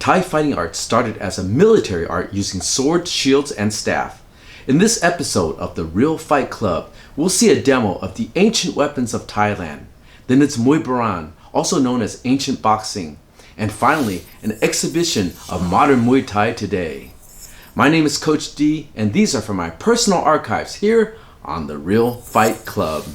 Thai fighting art started as a military art using swords, shields, and staff. In this episode of the Real Fight Club, we'll see a demo of the ancient weapons of Thailand, then its Muay Boran, also known as ancient boxing, and finally, an exhibition of modern Muay Thai today. My name is Coach D, and these are from my personal archives here on the Real Fight Club.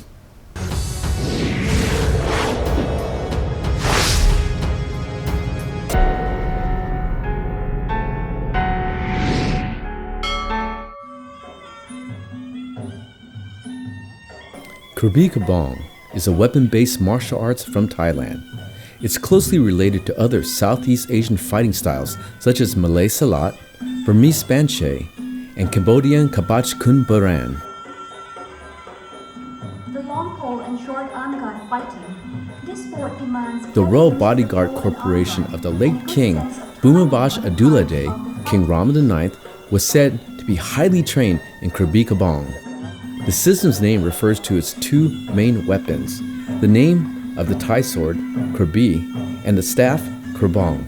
Krabi Kabong is a weapon-based martial arts from Thailand. It's closely related to other Southeast Asian fighting styles such as Malay Salat, Burmese Banchay, and Cambodian Kabach Kun Baran. The long pole and short arm guard fighting. This sport demands The Royal Bodyguard Corporation of the late King Bhumibol Adulyadej, King Rama IX, was said to be highly trained in Krabi Kabong. The system's name refers to its two main weapons, the name of the Thai sword, Krabi, and the staff, Krabong.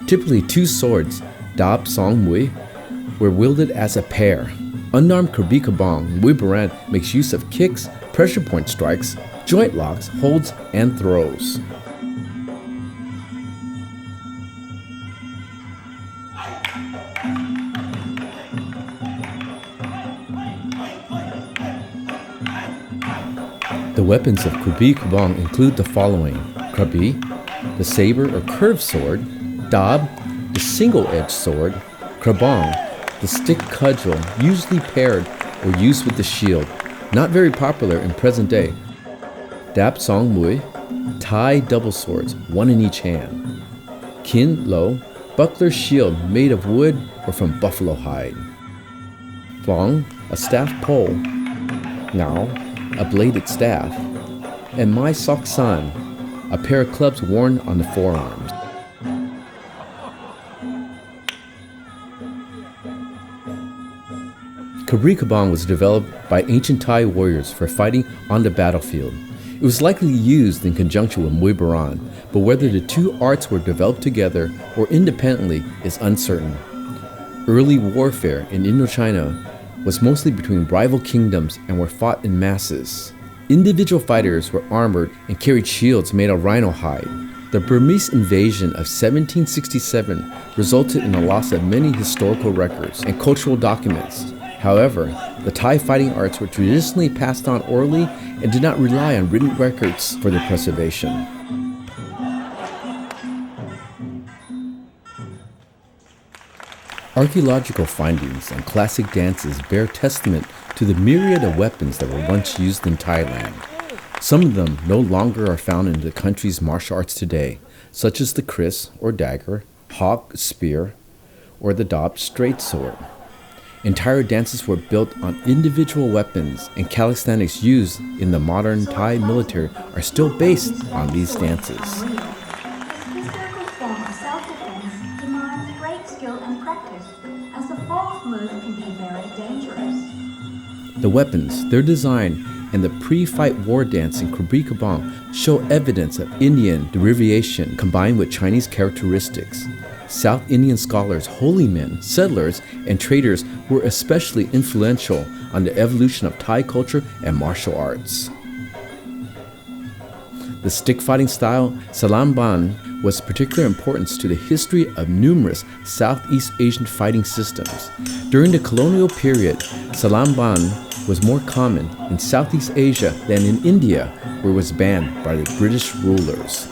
Typically two swords, Dab Song Mui, were wielded as a pair. Unarmed Krabi Kabong, Muay Boran makes use of kicks, pressure point strikes, joint locks, holds, and throws. The weapons of Krabi Kabong include the following: Krabi, the saber or curved sword; Dab, the single-edged sword; Krabong, the stick cudgel, usually paired or used with the shield, not very popular in present day; Dab Song Mui, Thai double swords, one in each hand; Kin Lo, buckler shield made of wood or from buffalo hide; Flong, a staff pole; Ngao, a bladed staff; and Mai Sok San, a pair of clubs worn on the forearms. Krabi Kabong was developed by ancient Thai warriors for fighting on the battlefield. It was likely used in conjunction with Muay Boran, but whether the two arts were developed together or independently is uncertain. Early warfare in Indochina was mostly between rival kingdoms and were fought in masses. Individual fighters were armored and carried shields made of rhino hide. The Burmese invasion of 1767 resulted in the loss of many historical records and cultural documents. However, the Thai fighting arts were traditionally passed on orally and did not rely on written records for their preservation. Archaeological findings and classic dances bear testament to the myriad of weapons that were once used in Thailand. Some of them no longer are found in the country's martial arts today, such as the kris or dagger, hawk spear, or the dab straight sword. Entire dances were built on individual weapons, and calisthenics used in the modern Thai military are still based on these dances. This historical form of self-defense demands great skill and practice, as the false move can be very dangerous. The weapons, their design, and the pre-fight war dance in Krabi Kabong show evidence of Indian derivation combined with Chinese characteristics. South Indian scholars, holy men, settlers, and traders were especially influential on the evolution of Thai culture and martial arts. The stick fighting style, Salamban, was of particular importance to the history of numerous Southeast Asian fighting systems. During the colonial period, Salamban was more common in Southeast Asia than in India, where it was banned by the British rulers.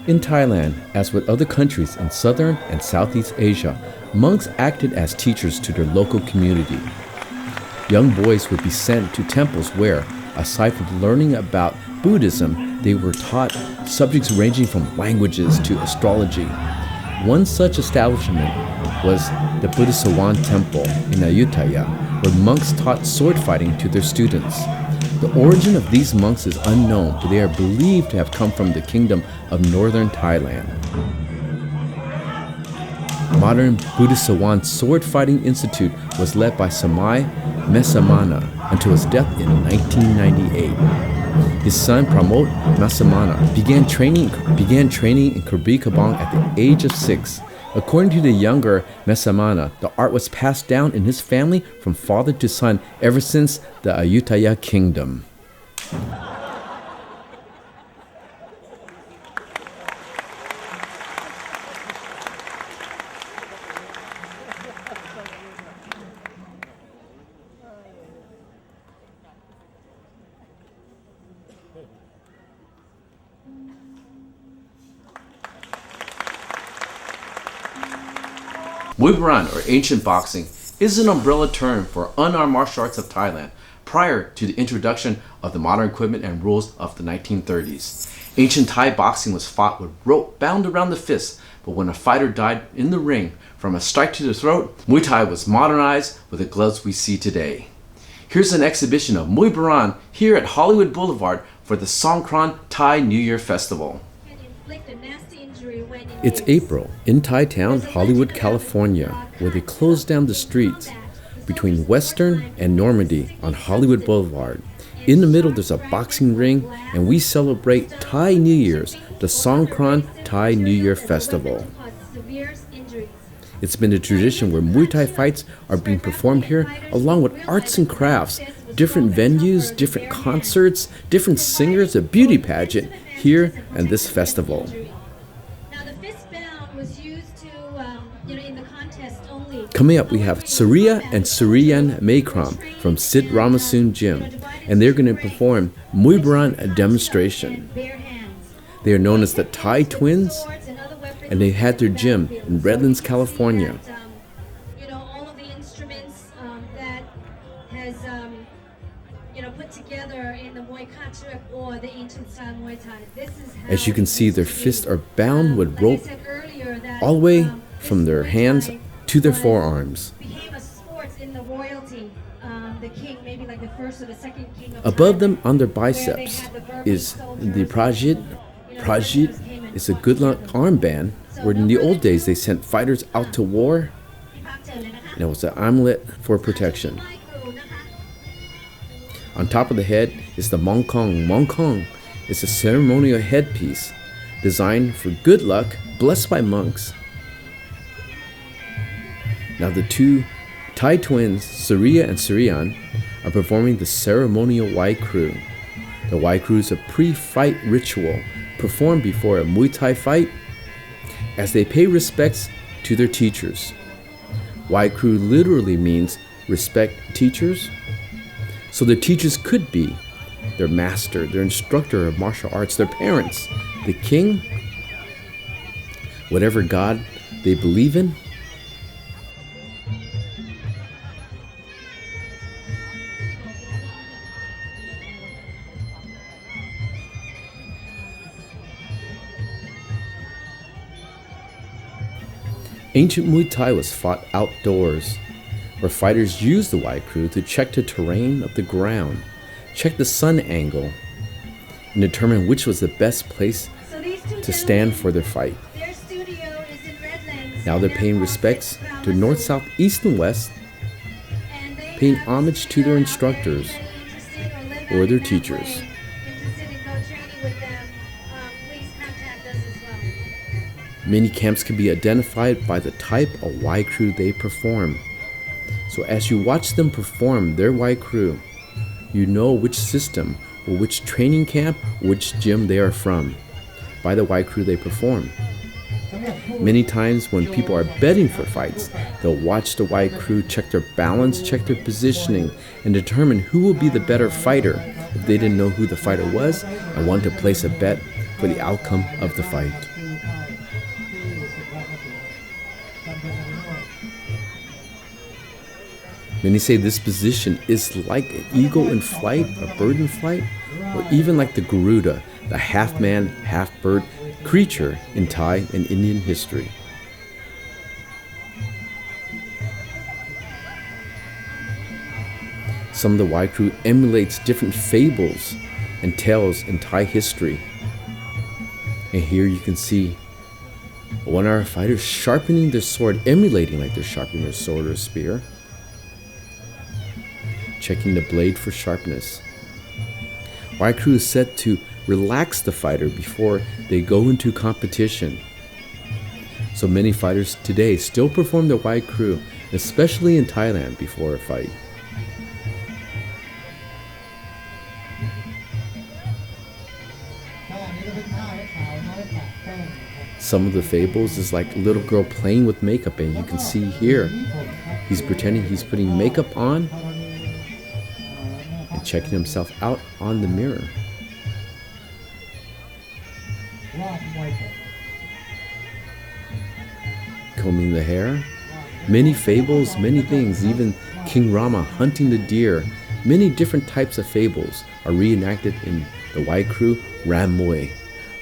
In Thailand, as with other countries in Southern and Southeast Asia, monks acted as teachers to their local community. Young boys would be sent to temples where, aside from learning about Buddhism, they were taught subjects ranging from languages to astrology. One such establishment was the Buddhasawan Temple in Ayutthaya, where monks taught sword fighting to their students. The origin of these monks is unknown, but they are believed to have come from the kingdom of northern Thailand. Modern Buddhisawan Sword Fighting Institute was led by Samai Mesamana until his death in 1998. His son Pramod Mesamana began training in Krabi Kabang at the age of 6. According to the younger Mesamana, the art was passed down in his family from father to son ever since the Ayutthaya kingdom. Muay Boran, or ancient boxing, is an umbrella term for unarmed martial arts of Thailand prior to the introduction of the modern equipment and rules of the 1930s. Ancient Thai boxing was fought with rope bound around the fist, but when a fighter died in the ring from a strike to the throat, Muay Thai was modernized with the gloves we see today. Here's an exhibition of Muay Boran here at Hollywood Boulevard for the Songkran Thai New Year Festival. It's April in Thai town, Hollywood, California, where they closed down the streets between Western and Normandy on Hollywood Boulevard. In the middle, there's a boxing ring, and we celebrate Thai New Year's, the Songkran Thai New Year Festival. It's been a tradition where Muay Thai fights are being performed here, along with arts and crafts, different venues, different concerts, different singers, a beauty pageant here and this festival. Coming up, we have Surya and Suryan Maykram from Sid Ramasoon Gym, and they're going to perform Muay Boran demonstration. They are known as the Thai Twins, and they had their gym in Redlands, California. All of the instruments that has put together in the Muay Kachuk or the ancient style Muay Thai. As you can see, their fists are bound with rope all the way from their hands to their forearms. Above them on their biceps is the Prajit. Prajit is a good luck armband where in the old days they sent fighters out to war, and it was an amulet for protection. On top of the head is the Mongkong. Mongkong is a ceremonial headpiece designed for good luck, blessed by monks. Now the two Thai twins, Surya and Suryan, are performing the ceremonial Wai Kru. The Wai Kru is a pre-fight ritual performed before a Muay Thai fight as they pay respects to their teachers. Wai Kru literally means respect teachers. So their teachers could be their master, their instructor of martial arts, their parents, the king, whatever god they believe in. Ancient Muay Thai was fought outdoors, where fighters used the Wai Kru to check the terrain of the ground, check the sun angle, and determine which was the best place to stand for their fight. Now they're paying respects to north, south, east, and west, paying homage to their instructors or their teachers. Many camps can be identified by the type of Wai Kru they perform. So as you watch them perform their Wai Kru, you know which system or which training camp, which gym they are from by the Wai Kru they perform. Many times when people are betting for fights, they'll watch the Wai Kru check their balance, check their positioning, and determine who will be the better fighter if they didn't know who the fighter was and want to place a bet for the outcome of the fight. Many say this position is like an eagle in flight, a bird in flight, or even like the Garuda, the half-man, half-bird creature in Thai and Indian history. Some of the Wai Kru emulates different fables and tales in Thai history. And here you can see One of our fighters sharpening their sword, emulating like they're sharpening their sword or spear. Checking the blade for sharpness. Wai Crew is set to relax the fighter before they go into competition. So many fighters today still perform the Wai Crew, especially in Thailand, before a fight. Some of the fables is like a little girl playing with makeup, and you can see here he's pretending he's putting makeup on and checking himself out on the mirror. Combing the hair. Many fables, many things, even King Rama hunting the deer. Many different types of fables are reenacted in the Wai Crew Ram Muay.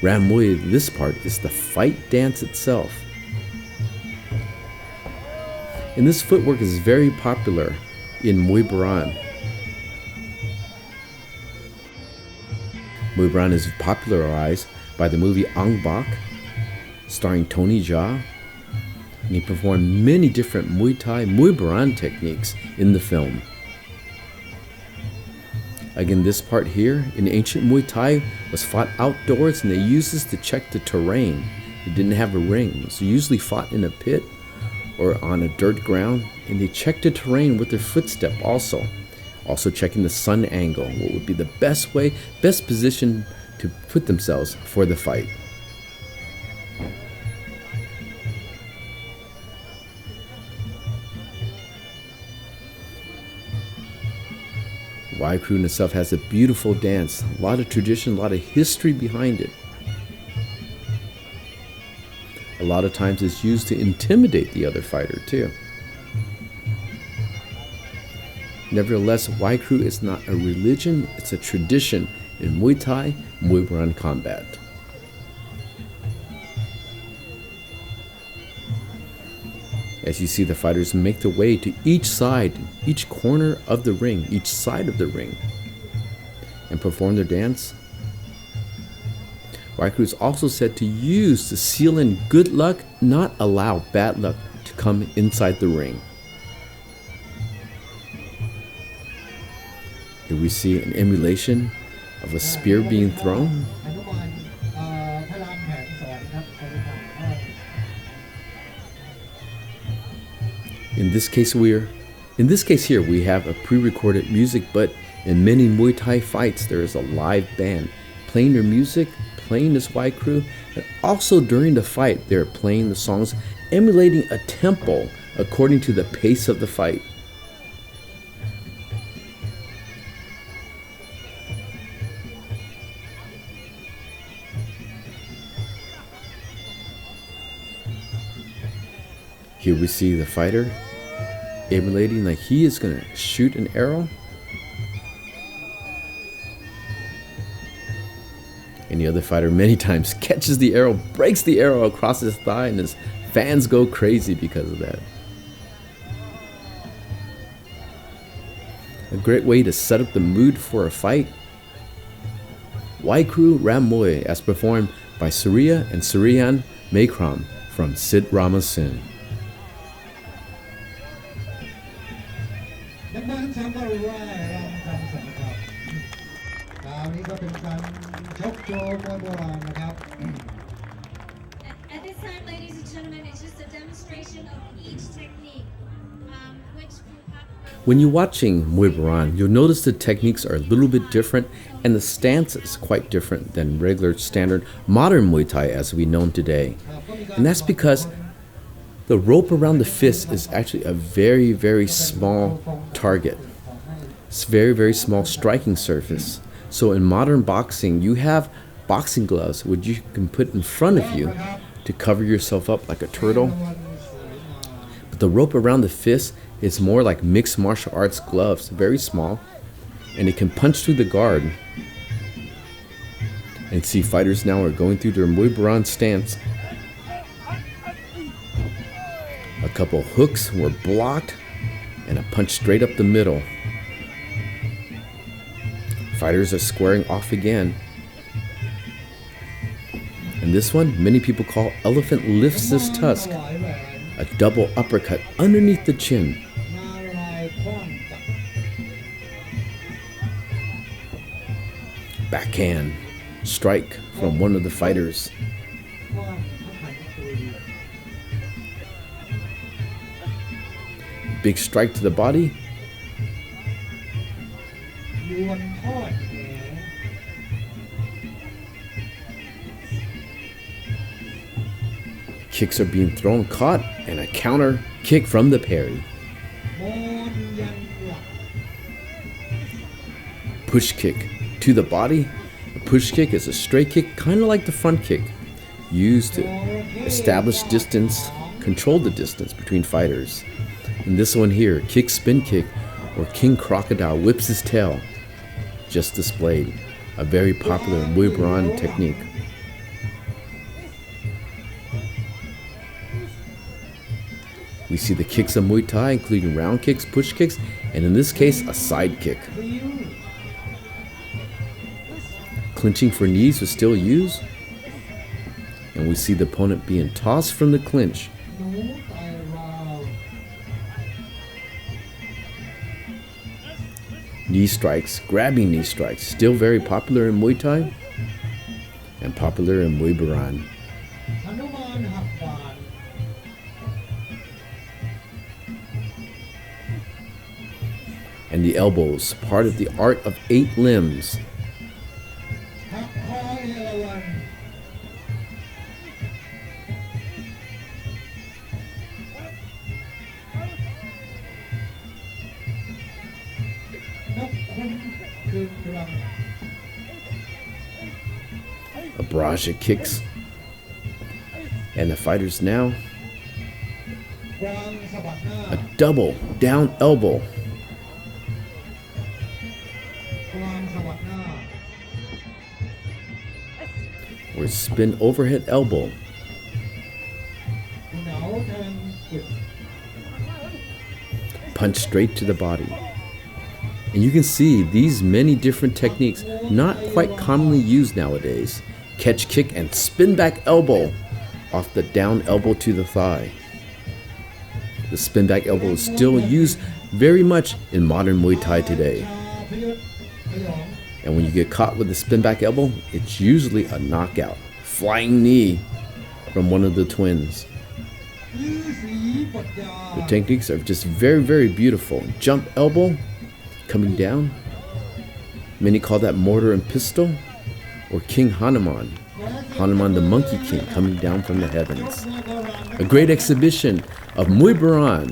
Ram Muay, this part, is the fight dance itself. And this footwork is very popular in Muay Boran. Muay Boran is popularized by the movie Ong Bak, starring Tony Jaa, and he performed many different Muay Thai, Muay Boran techniques in the film. Again, this part here in ancient Muay Thai was fought outdoors, and they used this to check the terrain. It didn't have a ring. It was usually fought in a pit or on a dirt ground, and they checked the terrain with their footstep also. Also checking the sun angle, what would be the best way, best position to put themselves for the fight. Wai Crew in itself has a beautiful dance, a lot of tradition, a lot of history behind it. A lot of times it's used to intimidate the other fighter too. Nevertheless, Wai Crew is not a religion, it's a tradition in Muay Thai, Muay Boran combat. As you see the fighters make their way to each side, each corner of the ring, each side of the ring, and perform their dance. Wai Crew is also said to use to seal in good luck, not allow bad luck to come inside the ring. Here we see an emulation of a spear being thrown. In this case here we have a pre-recorded music, but in many Muay Thai fights there is a live band playing their music, playing this Wai Crew, and also during the fight they're playing the songs emulating a tempo according to the pace of the fight. Here we see the fighter emulating like he is going to shoot an arrow. And the other fighter many times catches the arrow, breaks the arrow across his thigh, and his fans go crazy because of that. A great way to set up the mood for a fight. Wai Crew Ram Muay as performed by Surya and Suryan Mekram from Sid Rama Sin. แชมป์ก็รู้ว่าเราทำสำเร็จครับคราวนี้ก็เป็นการชกโชว์มวยโบราณนะครับ At this time, ladies and gentlemen, it's just a demonstration of each technique, which When you're watching Muay Boran, you'll notice the techniques are a little bit different, and the stance is quite different than regular standard modern Muay Thai as we know today. And that's because the rope around the fist is actually a very, very small target. It's very, very small striking surface. So in modern boxing, you have boxing gloves which you can put in front of you to cover yourself up like a turtle. But the rope around the fist is more like mixed martial arts gloves, very small, and it can punch through the guard. And see, fighters now are going through their Muay Boran stance. A couple hooks were blocked, and a punch straight up the middle. Fighters are squaring off again. And this one, many people call elephant lifts this tusk. A double uppercut underneath the chin. มาลายคว้างจับ Backhand strike from one of the fighters. คว้างพระขันตุย Big strike to the body. ยวนทอดแห Kicks are being thrown, caught, and a counter kick from the parry. มอนยันหลัก Push kick to the body. A push kick is a straight kick, kind of like the front kick, used to establish distance, control the distance between fighters. And this one here, kick spin kick, where King Crocodile whips his tail, just displayed. A very popular Muay Boran technique. We see the kicks of Muay Thai, including round kicks, push kicks, and in this case, a side kick. พริ้ว Clinching for knees was still used, and we see the opponent being tossed from the clinch. หนูไตราว Knee strikes, grabbing knee strikes, still very popular in Muay Thai and popular in Muay Boran. หนุมานหักบาน And the elbows, part of the art of 8 limbs. หักคอเอราวัณนกคุ้มคืนรัง Abraja kicks. And the fighters now, กวางสะบัดหน้า a double down elbow. กวางสะบัดหน้า Or spin overhead elbow. คุณเหนาแทงกุด Punch straight to the body. And you can see these many different techniques not quite commonly used nowadays. Catch kick and spin back elbow off the down elbow to the thigh. The spin back elbow is still used very much in modern Muay Thai today. ชาพยุทธพยอง And when you get caught with the spin back elbow, it's usually a knockout. Flying knee from one of the twins. ลือสีปัญญา The techniques are just very, very beautiful. Jump elbow, coming down. Many call that mortar and pistol, or King Hanuman. Hanuman the Monkey King coming down from the heavens. A great exhibition of Muay Boran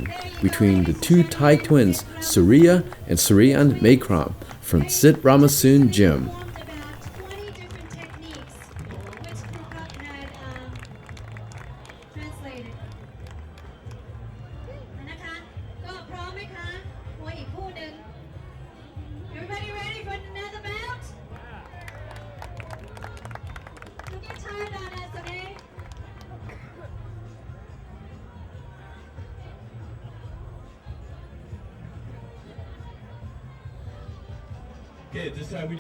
between the two Thai twins, Surya and Suryan Mekram, from Sit Ramasoon Gym. About 20 different techniques, which Krukak had translated. นะคะ ก็พร้อมไหมคะมวยอีกคู่หนึ่ง Everybody ready for another bout? Don't get tired on us, okay?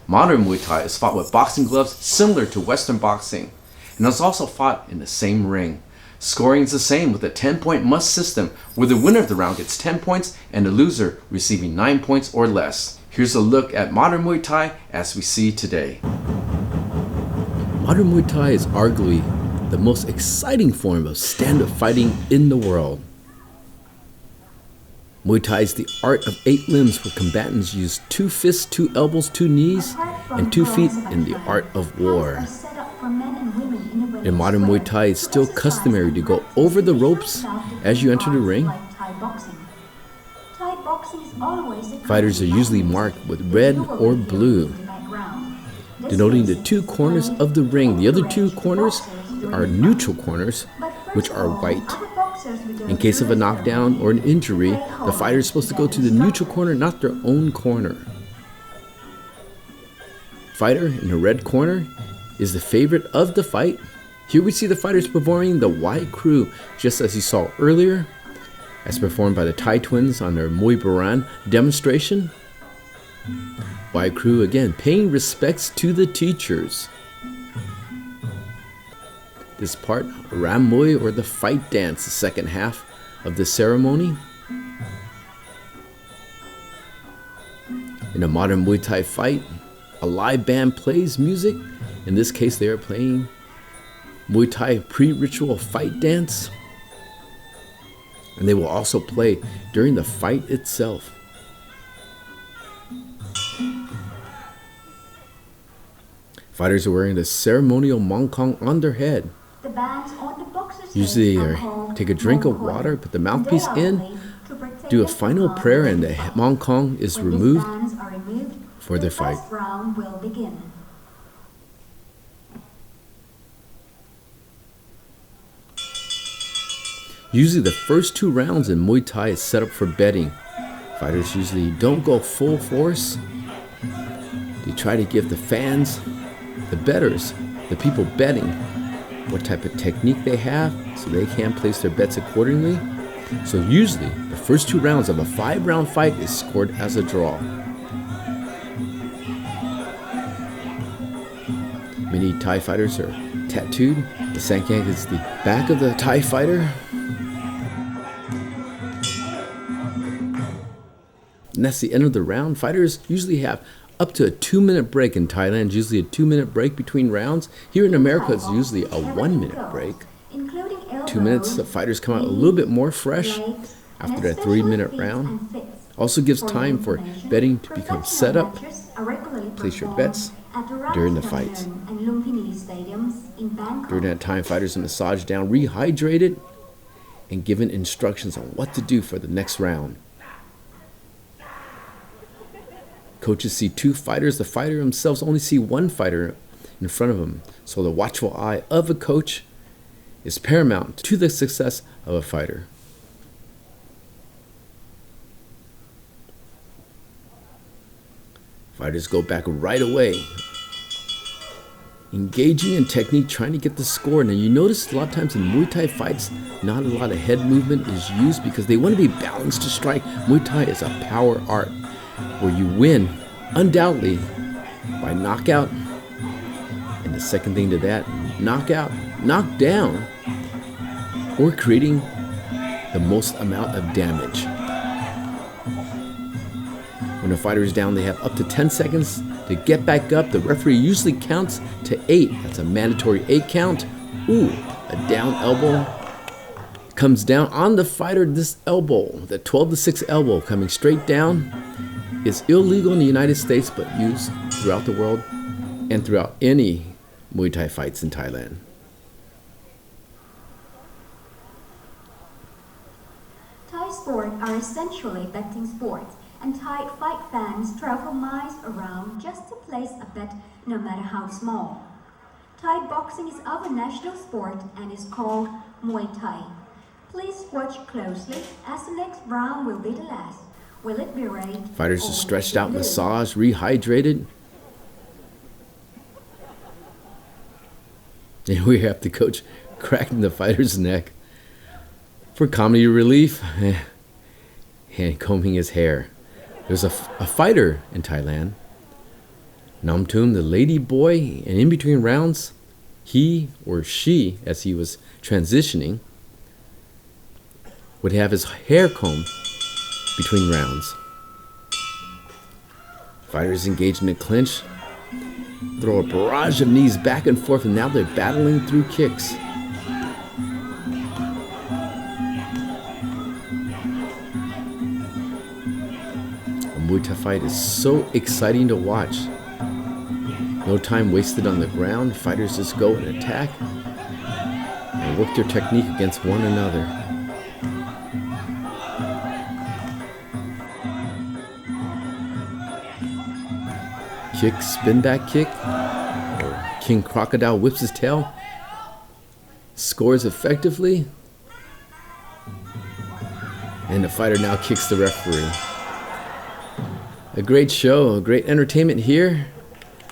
Modern Muay Thai is fought with boxing gloves similar to Western boxing, and is also fought in the same ring. Scoring is the same with a 10-point must system, where the winner of the round gets 10 points and the loser receiving 9 points or less. Here's a look at modern Muay Thai as we see today. Modern Muay Thai is arguably the most exciting form of stand-up fighting in the world. Muay Thai is the art of 8 limbs where combatants use 2 fists, 2 elbows, 2 knees, and 2 feet in the art of war. In modern Muay Thai, it's still customary to go over the ropes as you enter the ring. Fighters are usually marked with red or blue, denoting the 2 corners of the ring. The other 2 corners are neutral corners, which are white. In case of a knockdown or an injury, the fighter is supposed to go to the neutral corner, not their own corner. Fighter in the red corner is the favorite of the fight. Here we see the fighters performing the Wai Kru, just as you saw earlier, as performed by the Thai twins on their Muay Boran demonstration. Wai Kru again, paying respects to the teachers. this part, Ram Muay, or the fight dance, the second half of the ceremony. In a modern Muay Thai fight, a live band plays music. In this case, they are playing Muay Thai pre-ritual fight dance. And they will also play during the fight itself. Fighters are wearing the ceremonial mongkong on their head. The bands on the boxers' Usually heads they are called take a drink of mongkoi. water, put the They mouthpiece are in, made to protect do a the final palm prayer, and the of the mongkong is When these removed bands are removed, for their fight. The first round will begin. Usually the first 2 rounds in Muay Thai is set up for betting. Fighters usually don't go full force. They try to give the fans, the bettors, the people betting, what type of technique they have so they can place their bets accordingly. So usually the first 2 rounds of a 5-round fight is scored as a draw. Many Thai fighters are tattooed. The Sankang is the back of the Thai fighter. And that's the end of the round. Fighters usually have up to a 2-minute break. In Thailand, usually a 2-minute break between rounds. Here in America, it's usually a 1-minute break. 2 minutes, the fighters come out a little bit more fresh after that 3-minute round. Also gives time for betting to become set up. Place your bets during the fights. During that time, fighters are massaged down, rehydrated, and given instructions on what to do for the next round. Coaches see 2 fighters. The fighter themselves only see 1 fighter in front of them. So the watchful eye of a coach is paramount to the success of a fighter. Fighters go back right away, engaging in technique, trying to get the score. Now you notice a lot of times in Muay Thai fights, not a lot of head movement is used because they want to be balanced to strike. Muay Thai is a power art where you win, undoubtedly, by knockout. And the second thing to that, knockout, knock down, or creating the most amount of damage. When a fighter is down, they have up to 10 seconds to get back up. The referee usually counts to 8. That's a mandatory 8 count. Ooh, a down elbow comes down on the fighter. This elbow, the 12-6 elbow coming straight down, is illegal in the United States, but used throughout the world and throughout any Muay Thai fights in Thailand. Thai sports are essentially betting sports, and Thai fight fans travel miles around just to place a bet, no matter how small. Thai boxing is our national sport and is called Muay Thai. Please watch closely as the next round will be the last. Will it be red? Fighters or are stretched blue? out, massaged, rehydrated. And we have the coach cracking the fighter's neck for comedy relief and combing his hair. There's a fighter in Thailand, Namtum, the lady boy, and in between rounds, he or she, as he was transitioning, would have his hair combed between rounds. Fighters engaged in a clinch, throw a barrage of knees back and forth, and now they're battling through kicks. A Muay Thai fight is so exciting to watch. No time wasted on the ground. Fighters just go and attack and work their technique against one another. Kick, spin back kick, or King Crocodile whips his tail, scores effectively, and the fighter now kicks the referee. A great show, a great entertainment here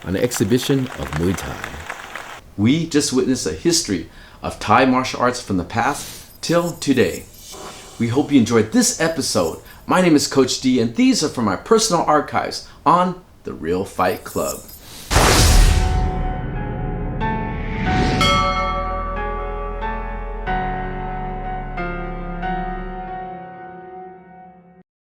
on the exhibition of Muay Thai. We just witnessed a history of Thai martial arts from the past till today. We hope you enjoyed this episode. My name is Coach D, and these are from my personal archives on The Real Fight Club.